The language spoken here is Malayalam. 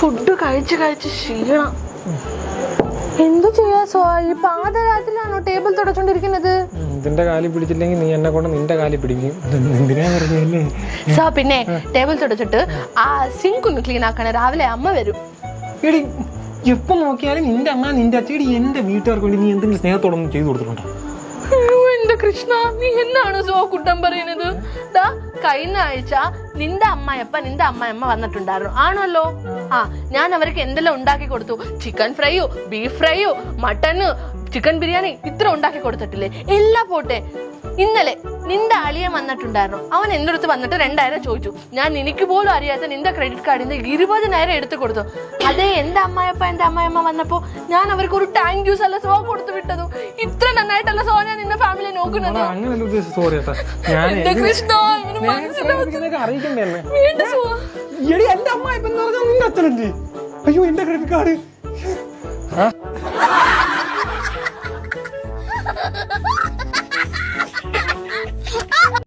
ഫുഡ് കഴിച്ച് ക്ഷീണം. എന്തു ചെയ്യാ സോ? ഈ പാതരാത്രിയിലാണോ ടേബിൾ തുടച്ചോണ്ടിരിക്കുന്നത്? ഇതിന്റെ കാലിൽ പിടിച്ചില്ലെങ്കിൽ നീ എന്നെ കൊണ്ട് നിന്റെ കാലിൽ പിടിക്കും. എന്തിനാ പറഞ്ഞല്ലേ സോ? പിന്നെ ടേബിൾ തുടച്ചിട്ട് ആ സിങ്ക് ഒന്ന് ക്ലീൻ ആക്കണേ. രാവിലെ അമ്മ വരും. എടി എപ്പം നോക്കിയാലും നിന്റെ അമ്മ നിന്റെ അച്ഛടി എന്റെ വീട്ടുകാർക്ക് വേണ്ടി നീ എന്തെങ്കിലും സ്നേഹത്തോടൊന്നും ചെയ്തു കൊടുത്തിട്ടുണ്ടോ? എന്റെ കൃഷ്ണ, നീ എന്നാണ് സോ കുട്ടം പറയുന്നത്? കഴിഞ്ഞ ആഴ്ച നിന്റെ അമ്മായിയമ്മ വന്നിട്ടുണ്ടായിരുന്നു ആണല്ലോ. ഞാൻ അവർക്ക് എന്തെല്ലാം ഉണ്ടാക്കി കൊടുത്തു. ചിക്കൻ ഫ്രൈയോ, ബീഫ് ഫ്രൈയോ, മട്ടന്, ചിക്കൻ ബിരിയാണി ഇത്ര ഉണ്ടാക്കി കൊടുത്തിട്ടില്ലേ? എല്ലാം പോട്ടെ, ഇന്നലെ നിന്റെ അളിയൻ വന്നിട്ടുണ്ടായിരുന്നു. അവൻ എന്റെ അടുത്ത് വന്നിട്ട് 2000 ചോദിച്ചു. ഞാൻ എനിക്ക് പോലും അറിയാത്ത നിന്റെ ക്രെഡിറ്റ് കാർഡിൽ നിന്ന് 20,000 എടുത്തു കൊടുത്തു. അതേ എന്റെ അമ്മായിയമ്മ വന്നപ്പോ ഞാൻ അവർക്ക് ഒരു താങ്ക് യു അല്ല സോ കൊടുത്തു വിട്ടതു. ഇത്ര നന്നായിട്ടല്ല സോ ഞാൻ നിന്റെ ഫാമിലിയെ നോക്കുന്നത്. അയ്യോ എന്റെ ക്രെഡിറ്റ് കാർഡ്